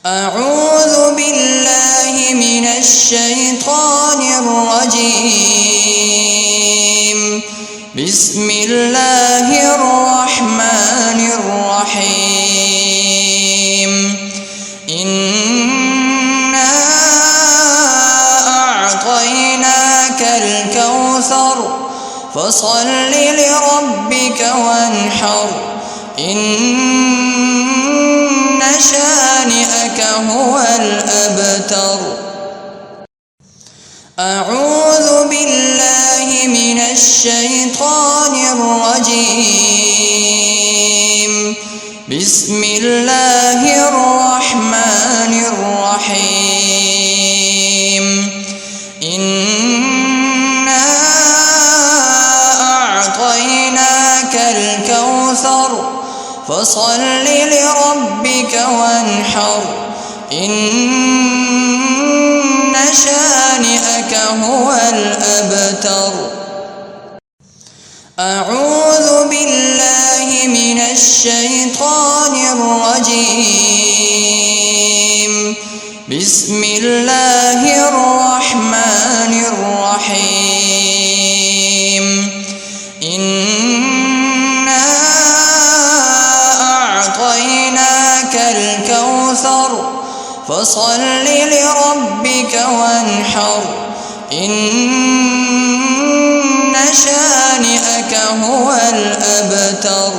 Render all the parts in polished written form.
أعوذ بالله من الشيطان الرجيم. بسم الله الرحمن الرحيم. إنا أعطيناك الكوثر فصل لربك وانحر إن شانئك هو الأبتر. أعوذ بالله من الشيطان الرجيم. بسم الله الرحمن الرحيم. إنا أعطيناك الكوثر فصل لربك وانحر إن شانئك هو الأبتر. أعوذ بالله من الشيطان الرجيم. بسم الله الرحمن الرحيم. إنا أعطيناك الكوثر فصل لربك وانحر إن شانئك هو الأبتر.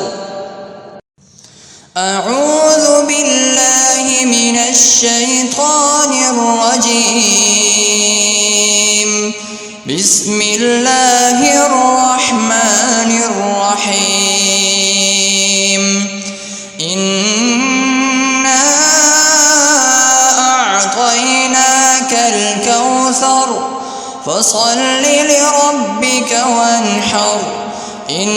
أعوذ بالله من الشيطان الرجيم. بسم الله الرحمن الرحيم. إنا أعطيناك الكوثر فصل لربك وانحر إن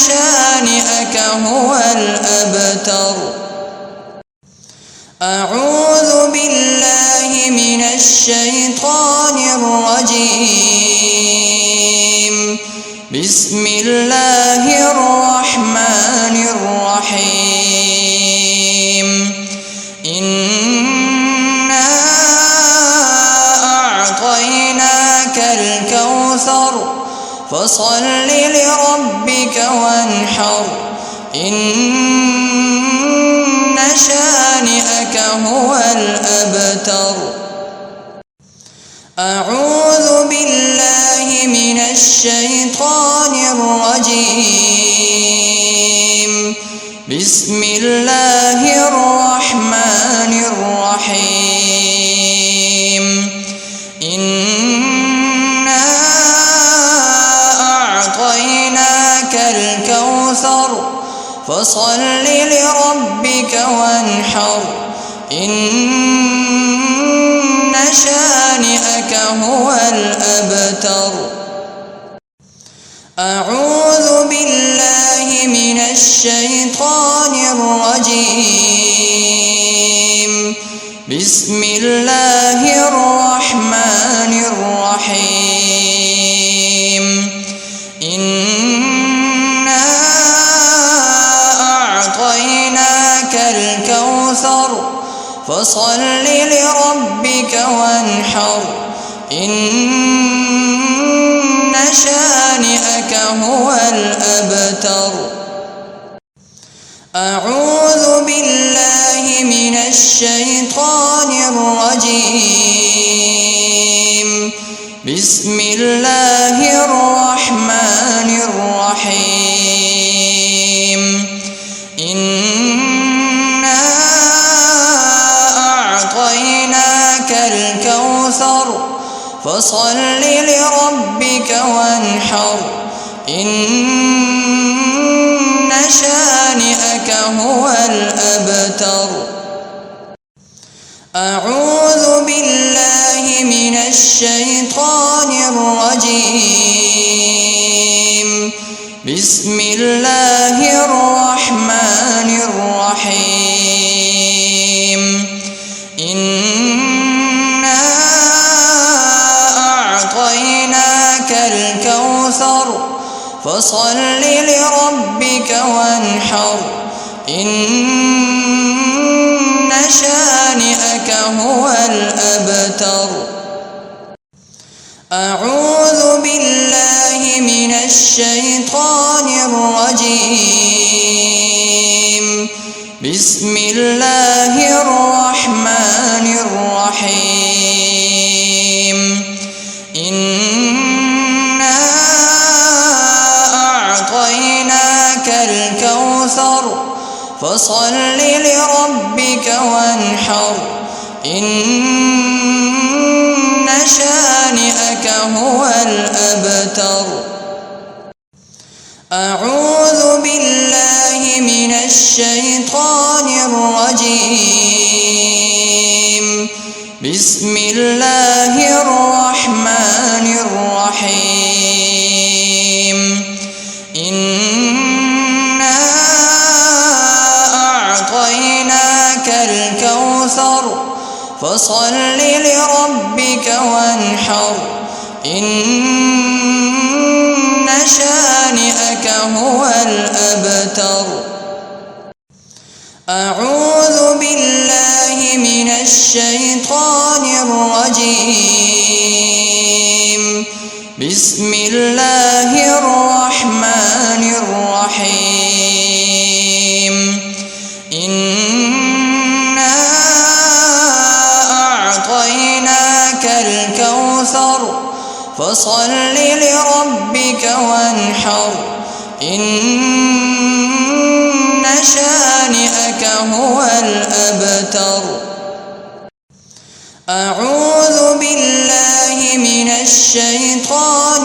شانئك هو الأبتر. أعوذ بالله من الشيطان الرجيم. بسم الله الرحمن الرحيم. إنا أعطيناك الكوثر فصل لربك وانحر إن شانئك هو الأبتر. أعوذ بالله من الشيطان الرجيم. بسم الله الرحمن الرحيم. إنا أعطيناك الكوثر فصل لربك وانحر إن شانئك هو الأبتر. أعوذ بالله من الشيطان الرجيم. بسم الله الرحمن الرحيم. إنا أعطيناك الكوثر فصل لربك وانحر إن شانئك هو الأبتر. أعوذ بالله من الشيطان الرجيم. بسم الله الرحمن الرحيم. إنا أعطيناك الكوثر فصل لربك وانحر إن شانئك هو الأبتر. أعوذ بالله من الشيطان الرجيم. بسم الله الرحمن الرحيم. إنا أعطيناك الكوثر فصل لربك وانحر إن شانئك هو الأبتر. أعوذ بالله من الشيطان الرجيم. بسم الله الرحمن الرحيم. إنا أعطيناك الكوثر فصل لربك وانحر. إن شانئك هو الأبتر. أعوذ بالله من الشيطان الرجيم. بسم الله الرحمن الرحيم. إنا أعطيناك الكوثر فصل لربك وانحر. إن شانئك هو الأبتر. أعوذ بالله من الشيطان الرجيم. بسم الله الرحمن الرحيم. إنا أعطيناك الكوثر فصل لربك وانحر. إن شانئك هو الأبتر. أعوذ بالله من الشيطان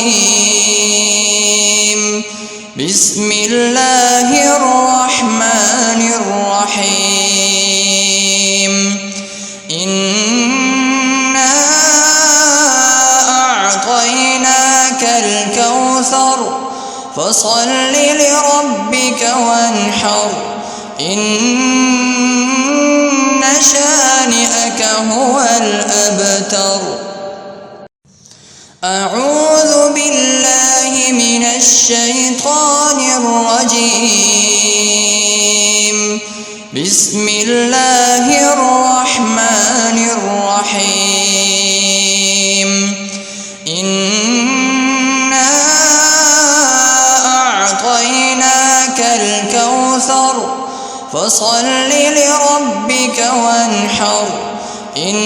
الرجيم. بسم الله الرحمن الرحيم. إنا أعطيناك الكوثر فصل لربك وانحر. إن شانئك هو الأبتر. أعوذ بالله من الشيطان الرجيم. بسم الله الرحمن الرحيم. إنا أعطيناك الكوثر فصل لربك وانحر. إن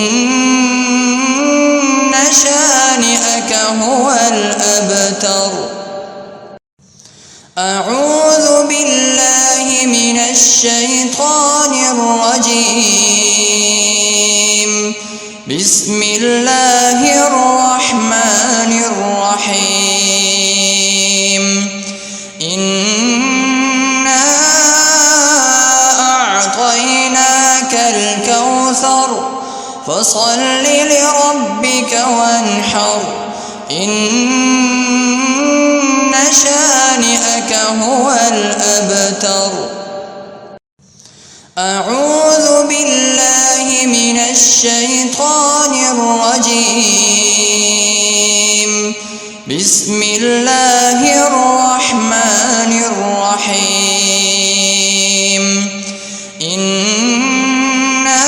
شانئك هو الأبتر. أعوذ بالله من الشيطان الرجيم. بسم الله الرحمن الرحيم. إنا أعطيناك الكوثر فصل لربك وانحر. إن شانئك هو الأبتر. أعوذ بالله من الشيطان الرجيم. بسم الله الرحمن الرحيم. إنا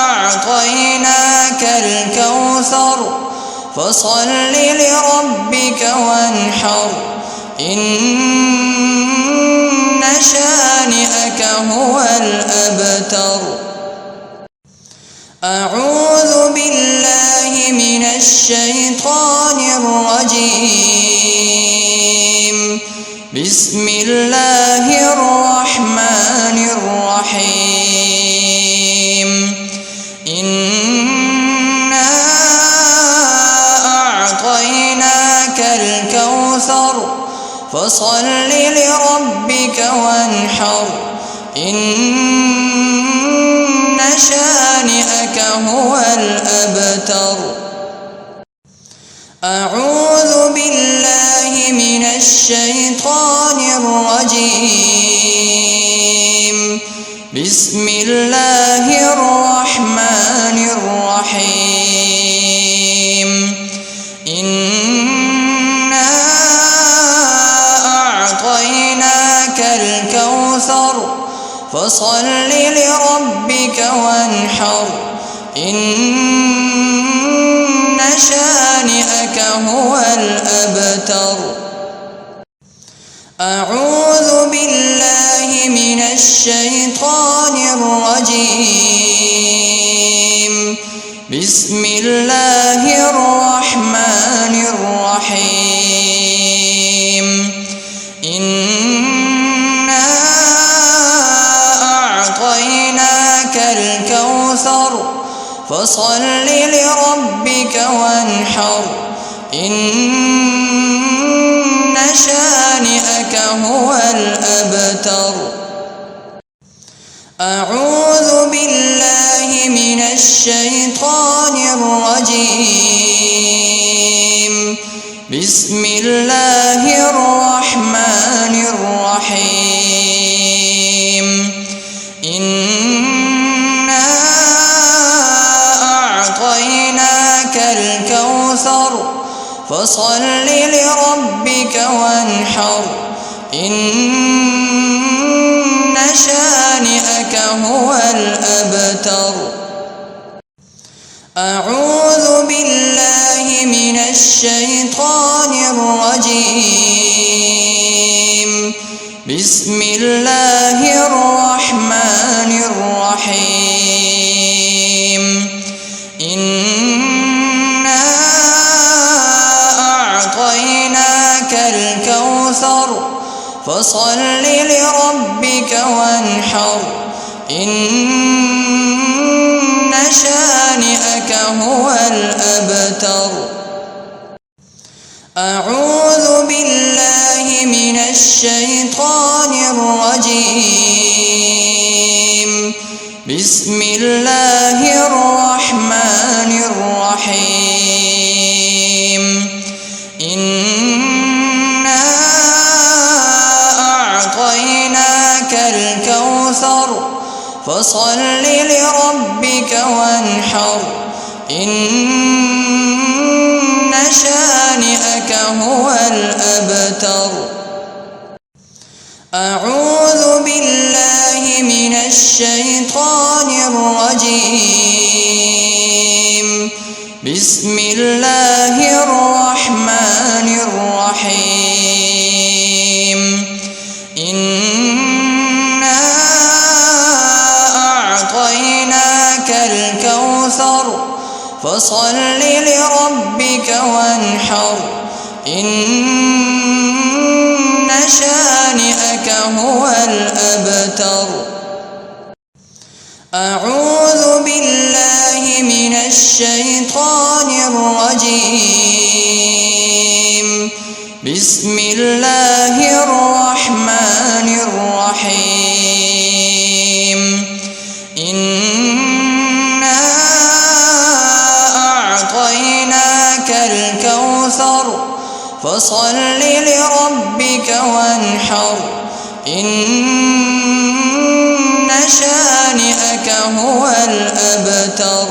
أعطيناك الكوثر فصل لربك وانحر. إن شانئك هو الأبتر. أعوذ بالله من الشيطان الرجيم. بسم الله الرحمن الرحيم. إنا أعطيناك الكوثر فصل لربك وانحر. إن شانئك هو الأبتر. أعوذ بالله من الشيطان الرجيم. بسم الله الرحمن الرحيم. إنا أعطيناك الكوثر فصل لربك وانحر إن شانئك هو الأبتر. أعوذ بالله من الشيطان الرجيم. بسم الله الرحمن الرحيم. إنا أعطيناك الكوثر فصل لربك وانحر إن شانئك هو الأبتر. أعوذ بالله من الشيطان الرجيم. بسم الله الرحمن الرحيم. إنا أعطيناك الكوثر فصل لربك وانحر إن شانئك هو الأبتر. أعوذ بالله من الشيطان الرجيم. بسم الله الرحمن الرحيم. إنا أعطيناك الكوثر فصل لربك وانحر إن شانئك هو الأبتر. أعوذ بالله من الشيطان الرجيم. بسم الله الرحمن الرحيم. إنا أعطيناك الكوثر فصل لربك وانحر إن شانئك هو الأبتر. أعوذ بالله من الشيطان الرجيم. بسم الله الرحمن الرحيم. إنا أعطيناك الكوثر فصل لربك وانحر إن شانئك هو الأبتر. أعوذ بالله من الشيطان الرجيم. بسم الله الرحمن الرحيم. إنا أعطيناك الكوثر فصل لربك وانحر إن شانئك هو الأبتر.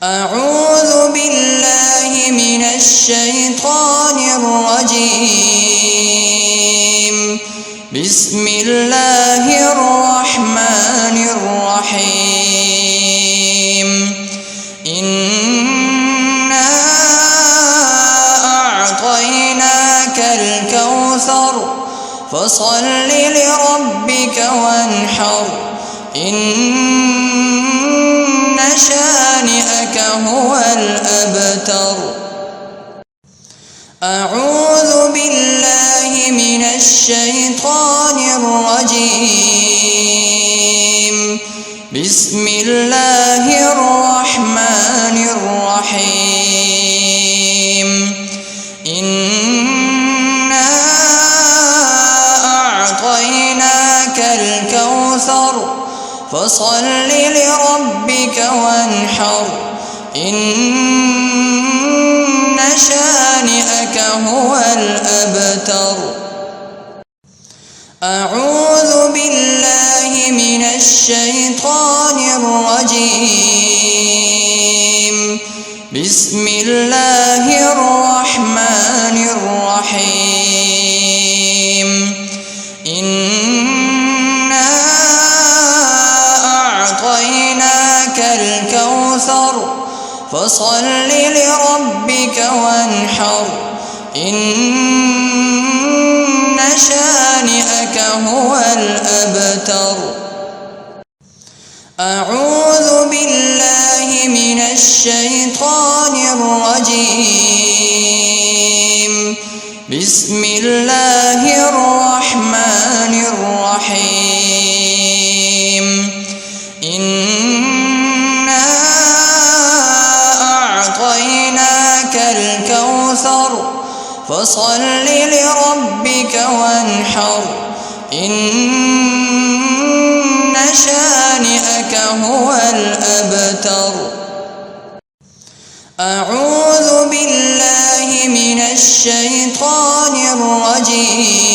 أعوذ بالله من الشيطان الرجيم. بسم الله الرحمن الرحيم. إنا أعطيناك الكوثر فصل لربك وانحر إن شانئك هو الأبتر. أعوذ بالله من الشيطان الرجيم. بسم الله الرحمن الرحيم. إنا أعطيناك الكوثر فصل لربك وانحر إن شانئك هو الأبتر. أعوذ بالله من الشيطان الرجيم. بسم الله الرحمن الرحيم. إنا فصل لربك وانحر إن شانئك هو الأبتر. أعوذ بالله من الشيطان الرجيم. بسم الله الرحمن الرحيم. إنا أعطيناك الكوثر فصل لربك وانحر إن شانئك هو الأبتر. أعوذ بالله من الشيطان الرجيم.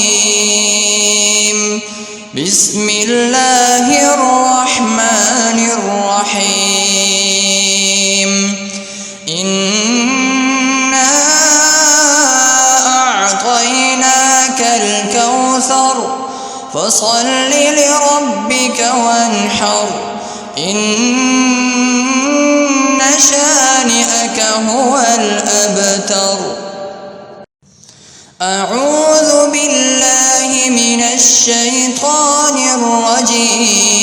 بسم الله الرحمن الرحيم. إنا أعطيناك الكوثر فصل لربك وانحر إن شانئك هو الأبتر. أعوذ بالله من الشيطان الرجيم.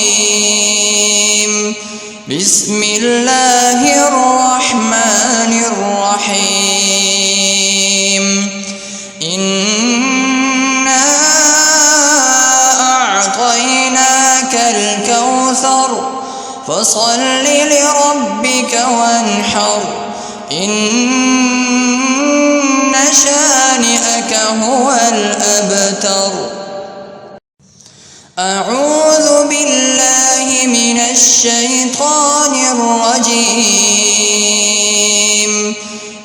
بسم الله الرحمن الرحيم. إنا أعطيناك الكوثر فصل لربك وانحر إن شانئك هو الأبتر. أعوذ بالله من الشيطان الرجيم.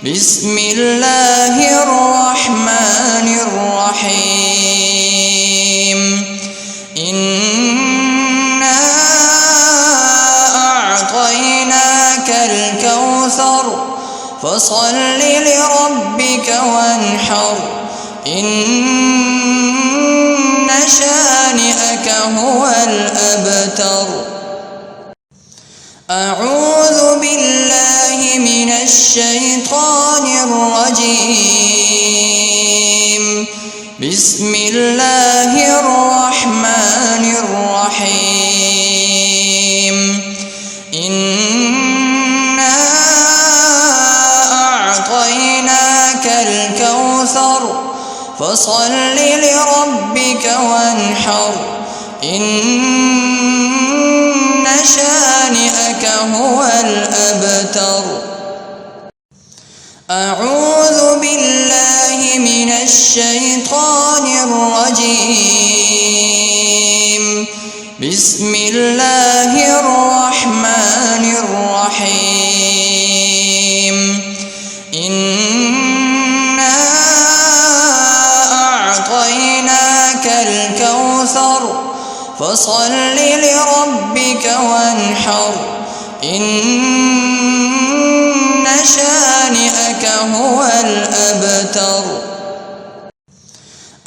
بسم الله الرحمن الرحيم. إنا أعطيناك الكوثر فصل لربك وانحر إن شانئك هو الأبتر. أعوذ بالله من الشيطان الرجيم. بسم الله الرحمن الرحيم. إنا أعطيناك الكوثر فصل لربك وانحر إن شانئك هو الأبتر. أعوذ بالله من الشيطان الرجيم. بسم الله الرحمن الرحيم. إنا أعطيناك الكوثر فصل لربك وانحر إن شانئك هو الأبتر.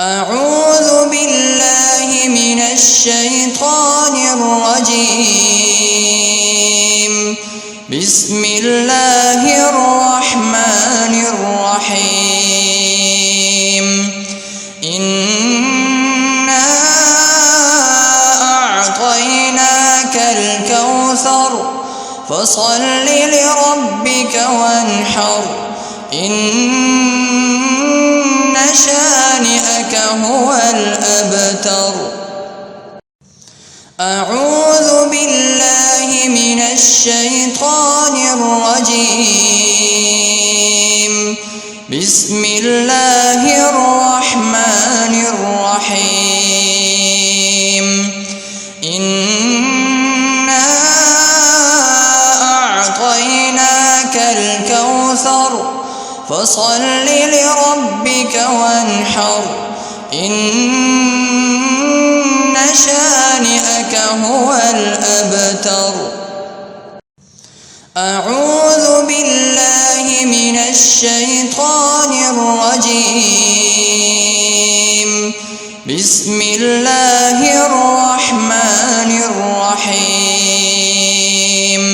أعوذ بالله من الشيطان الرجيم. بسم الله الرحمن الرحيم. إنا أعطيناك الكوثر فصل لربك وانحر إن شانئك هو الأبتر. أعوذ بالله من الشيطان الرجيم. بسم الله الرحمن الرحيم. إنا أعطيناك الكوثر فصل لربك وانحر إن شانئك هو الأبتر. أعوذ بالله من الشيطان الرجيم. بسم الله الرحمن الرحيم.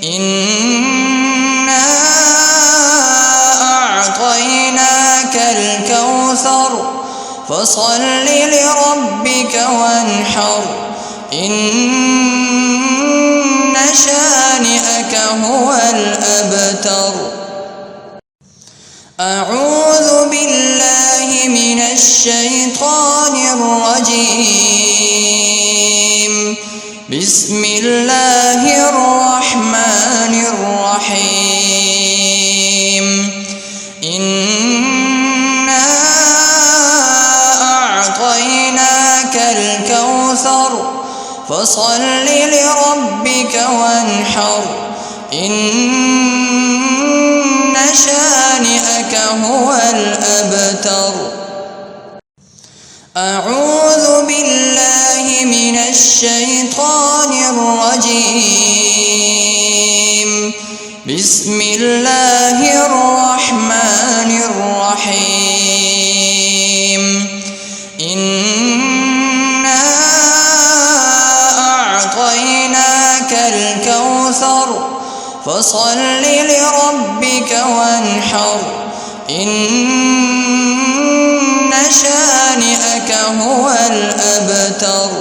إنا فصل لربك وانحر إن شانئك هو الأبتر. أعوذ بالله من الشيطان الرجيم. بسم الله الرحمن الرحيم. إنا أعطيناك الكوثر فصل لربك وانحر إن شانئك هو الأبتر. أعوذ بالله من الشيطان الرجيم. بسم الله الرحمن الرحيم. إنا أعطيناك الكوثر فصل لربك وانحر إن شانئك هو الأبتر.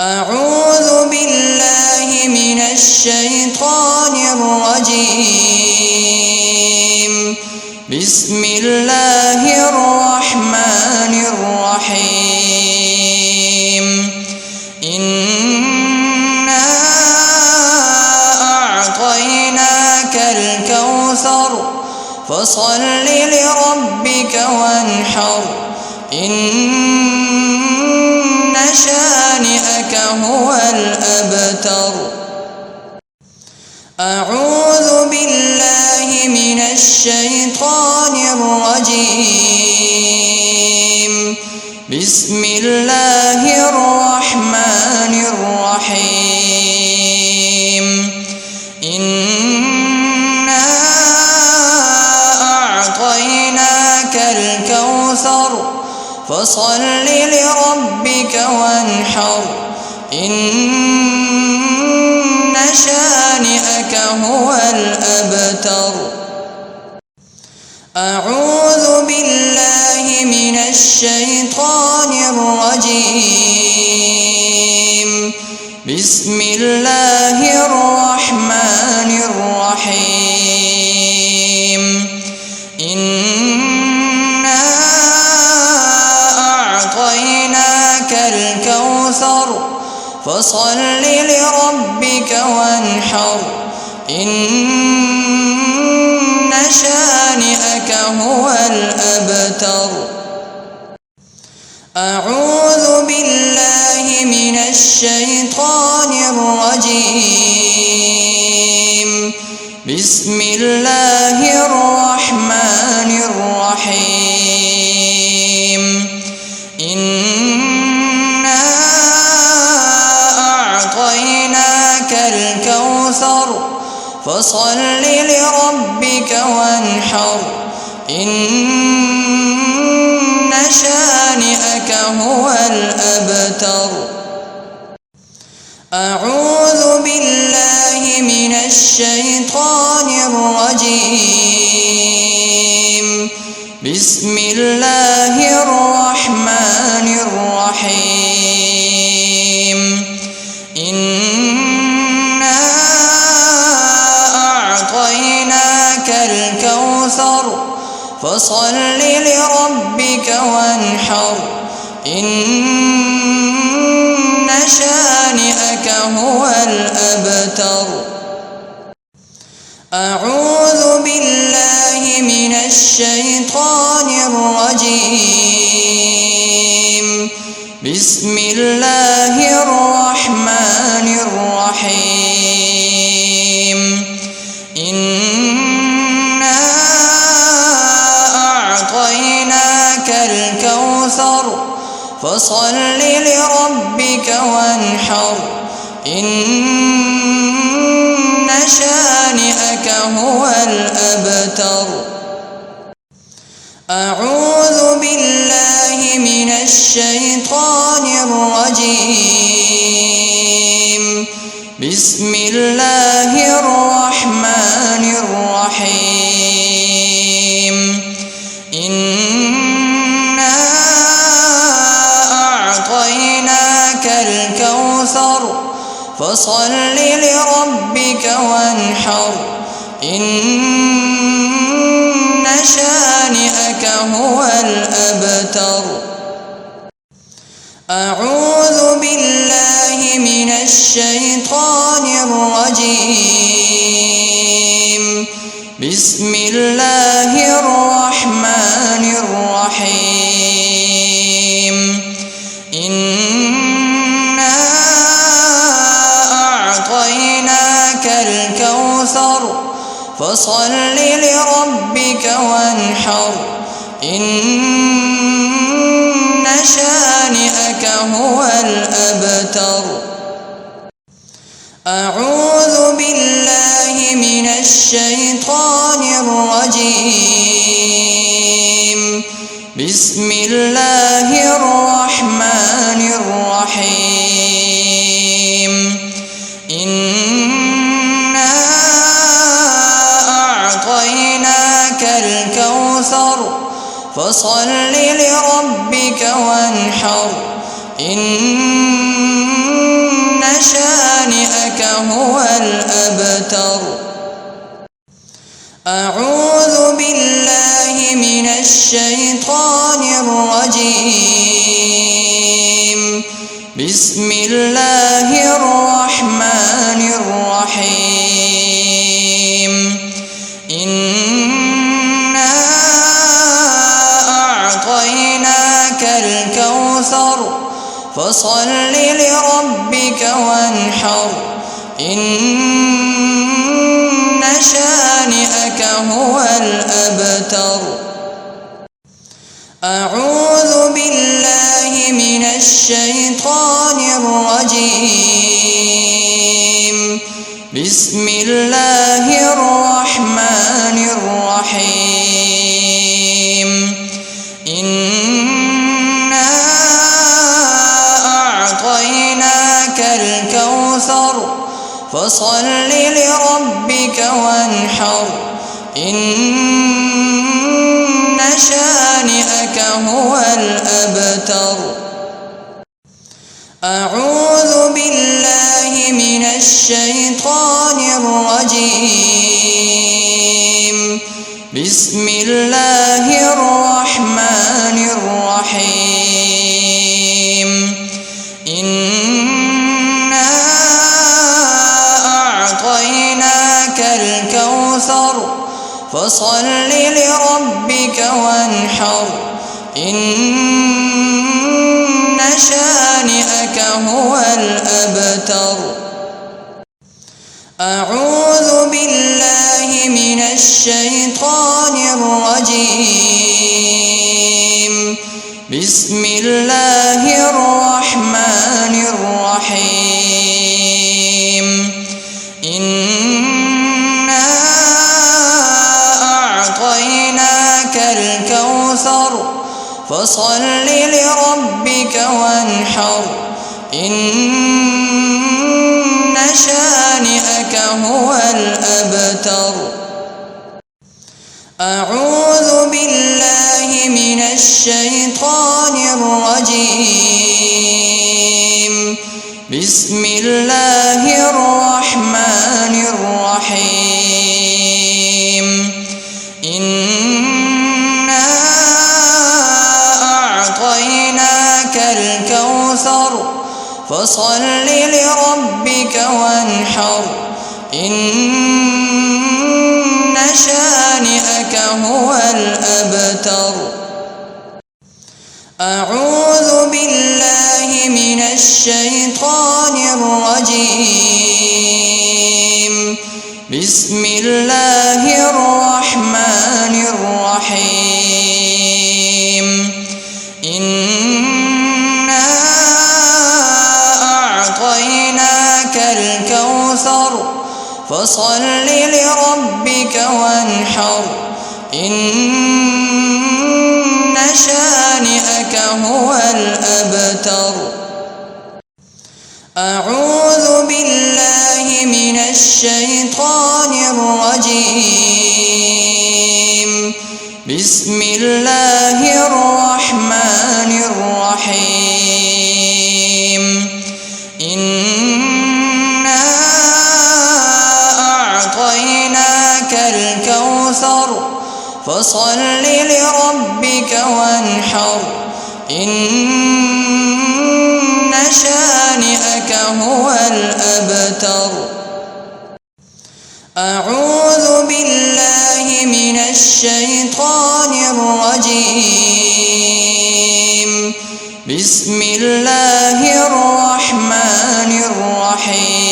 أعوذ بالله من الشيطان الرجيم. بسم الله الرحمن الرحيم. إنا أعطيناك الكوثر فصل لربك وانحر إن شانئك هو الأبتر. أعوذ بالله من الشيطان الرجيم. بسم الله الرحمن الرحيم. إنا أعطيناك الكوثر فصل لربك وانحر إن شانئك هو الأبتر. أعوذ بالله من الشيطان الرجيم. بسم الله الرحمن الرحيم. إنا أعطيناك الكوثر فصل لربك وانحر إن شانئك هو الأبتر. أعوذ بالله من الشيطان الرجيم. بسم الله الرحمن الرحيم. إنا أعطيناك الكوثر فصل لربك وانحر إن شانئك هو الأبتر. أعوذ بالله من الشيطان الرجيم. بسم الله الرحمن الرحيم. إنا أعطيناك الكوثر فصل لربك وانحر إن شانئك هو الأبتر. أعوذ بالله من الشيطان الرجيم. بسم الله الرحمن الرحيم. إنا أعطيناك الكوثر فصل لربك وانحر إن شانئك هو الأبتر. أعوذ بالله من الشيطان الرجيم. بسم الله الرحمن الرحيم. إنا أعطيناك الكوثر فصل لربك وانحر إن شانئك هو الأبتر. أعوذ بالله من الشيطان الرجيم. بسم الله الرحمن الرحيم. إنا أعطيناك الكوثر فصل لربك وانحر إن شانئك هو الأبتر. أعوذ بالله من الشيطان الرجيم. بسم الله الرحمن الرحيم. إنا أعطيناك الكوثر فصل لربك وانحر إن شانئك هو الأبتر. أعوذ بالله من الشيطان الرجيم. بسم الله الرحمن الرحيم. إنا أعطيناك الكوثر فصل لربك وانحر إن شانئك هو الأبتر. أعوذ بالله من الشيطان الرجيم. بسم الله الرحمن الرحيم. إنا أعطيناك الكوثر فصل لربك وانحر إن شانئك هو الأبتر. أعوذ بالله من الشيطان الرجيم. بسم الله الرحمن الرحيم. إنا أعطيناك الكوثر فصل لربك وانحر إن شانئك هو الأبتر. أعوذ بالله من الشيطان الرجيم. بسم الله الرحمن الرحيم. إنا أعطيناك الكوثر فصل لربك وانحر إن شانئك هو الأبتر. أعوذ بالله من الشيطان الرجيم. بسم الله الرحمن الرحيم. إنا أعطيناك الكوثر فصل لربك وانحر إن شانئك هو الأبتر. أعوذ بالله من الشيطان الرجيم. بسم الله الرحمن الرحيم. إنا أعطيناك الكوثر فصل لربك وانحر إن شانئك هو الأبتر. أعوذ بالله من الشيطان الرجيم. بسم الله الرحمن الرحيم. فصل لربك وانحر إن شانئك هو الأبتر. أعوذ بالله من الشيطان الرجيم. بسم الله الرحمن الرحيم.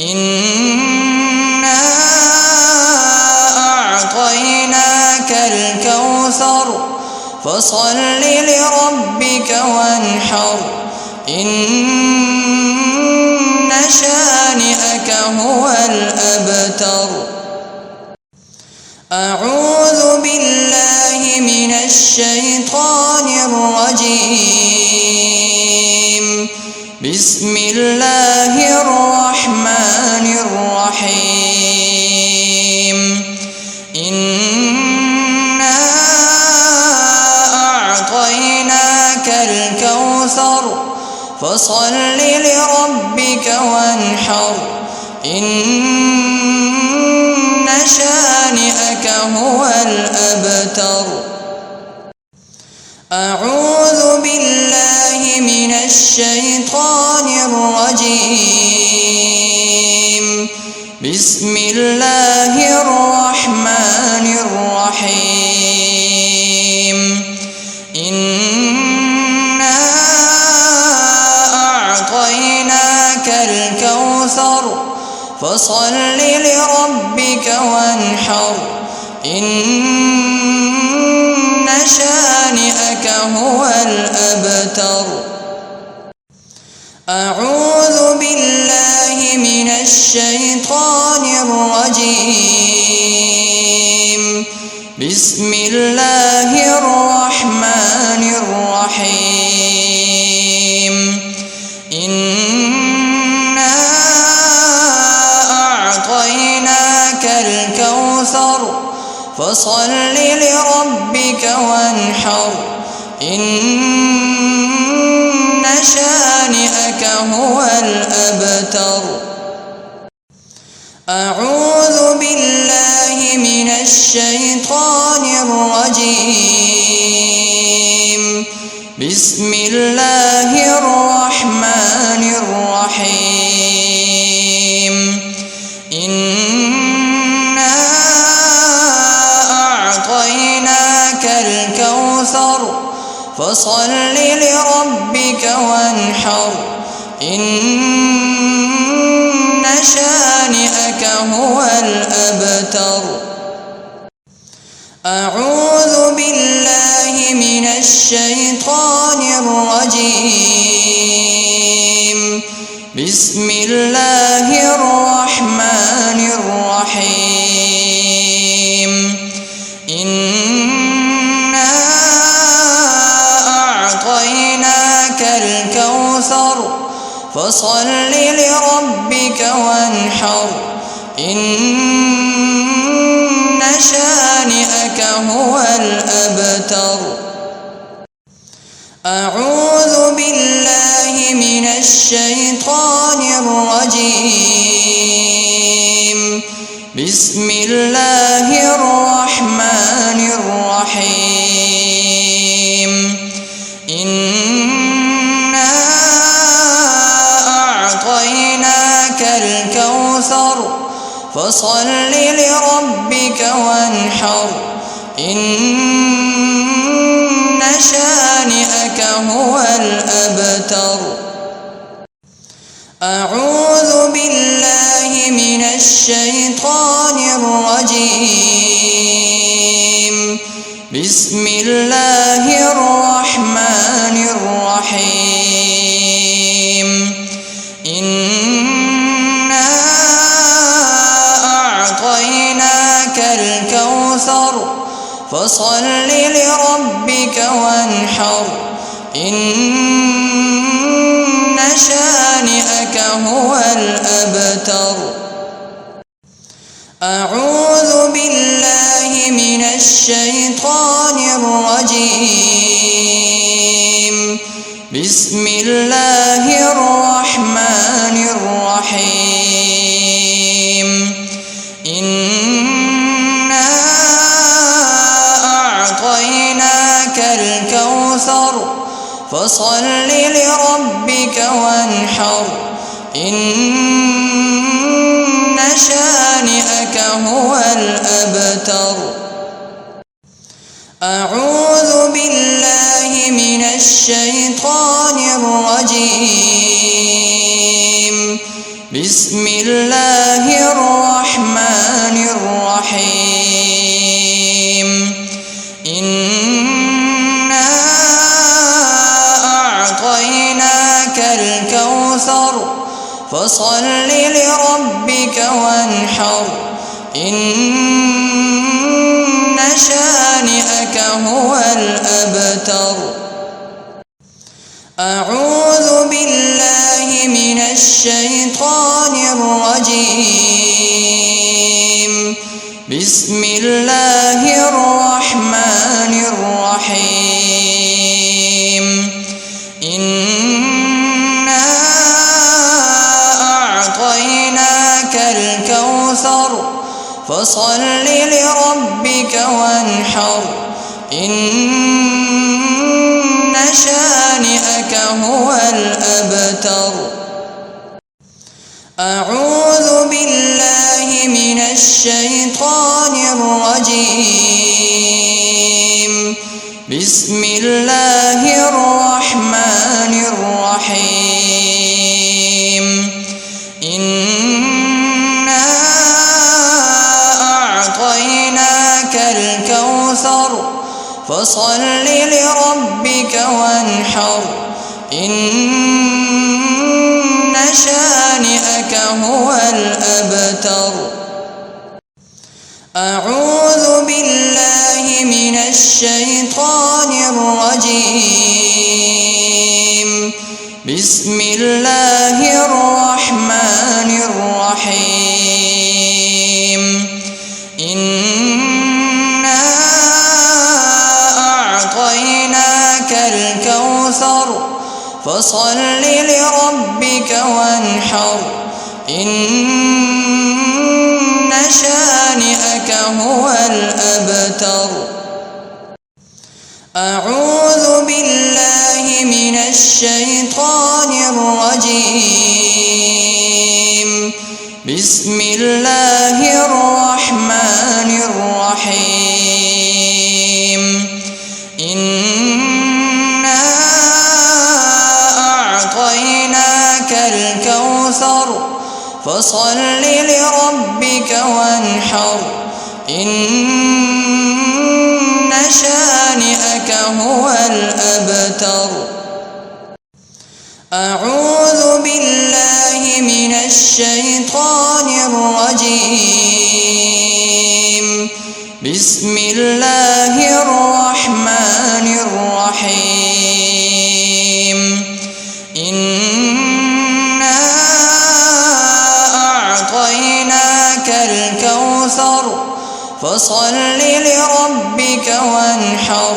إنا أعطيناك الكوثر فصل لربك وانحر إن شانئك هو الأبتر. أعوذ بالله من الشيطان الرجيم. بسم الله الرحمن الرحيم. إنا أعطيناك الكوثر فصل لربك وانحر إن شانئك هو الأبتر. أعوذ بالله من الشيطان الرجيم. بسم الله الرحمن الرحيم. إنا أعطيناك الكوثر فصل لربك وانحر إن شانئك هو الأبتر. أعوذ بالله من الشيطان الرجيم. بسم الله الرحمن الرحيم. إنا أعطيناك الكوثر فصل لربك وانحر إن شانئك هو الأبتر. أعوذ بالله من الشيطان الرجيم. بسم الله الرحمن الرحيم. إنا أعطيناك الكوثر فصل لربك وانحر إن شانئك هو الأبتر. أعوذ بالله من الشيطان الرجيم. بسم الله الرحمن الرحيم. إنا أعطيناك الكوثر فصل لربك وانحر إن شانئك هو الأبتر. أعوذ بالله من الشيطان الرجيم. بسم الله الرحمن الرحيم. إنا أعطيناك الكوثر فصل لربك وانحر إن شانئك هو الأبتر. أعوذ بالله من الشيطان الرجيم. بسم الله الرحمن الرحيم. إنا أعطيناك الكوثر فصل لربك وانحر إن شانئك هو الأبتر. أعوذ بالله من الشيطان الرجيم. بسم الله الرحمن الرحيم. إنا الكوثر فصل لربك وانحر إن شانئك هو الأبتر. أعوذ بالله من الشيطان الرجيم. بسم الله الرحمن الرحيم. إنا أعطيناك الكوثر فصل لربك وانحر إن شانئك هو الأبتر. أعوذ بالله من الشيطان الرجيم. بسم الله الرحمن الرحيم. إنا أعطيناك الكوثر فصل لربك وانحر إن شانئك هو الأبتر. أعوذ بالله من الشيطان الرجيم. بسم الله الرحمن الرحيم. إنا أعطيناك الكوثر فصل لربك وانحر إن شانئك هو الأبتر. أعوذ بالله من الشيطان الرجيم. بسم الله الرحمن الرحيم. إنا أعطيناك الكوثر فصل لربك وانحر إن شانئك هو الأبتر. أعوذ بالله من الشيطان الرجيم. بسم الله الرحمن الرحيم. إنا أعطيناك الكوثر فصل لربك وانحر إن شانئك هو الأبتر. أعوذ بالله من الشيطان الرجيم. بسم الله الرحمن الرحيم. إنا أعطيناك الكوثر فصل لربك وانحر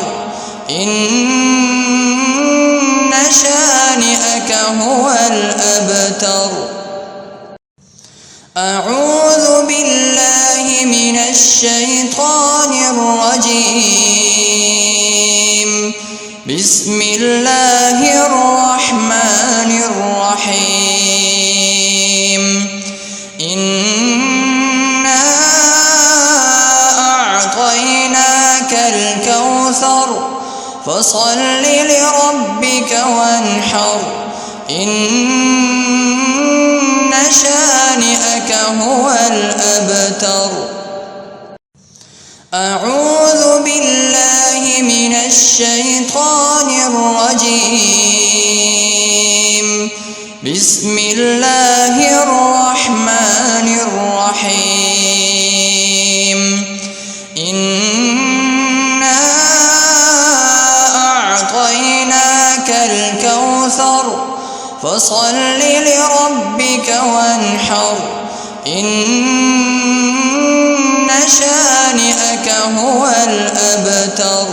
إن شانئك هو الأبتر. أعوذ بالله من الشيطان الرجيم. بسم الله الرحمن الرحيم. إنا أعطيناك الكوثر فصل لربك وانحر إن شانئك هو الأبتر. أعوذ بالله من الشيطان الرجيم. بسم الله الرحمن الرحيم. إنا أعطيناك الكوثر فصل لربك وانحر إن شانئك هو الأبتر.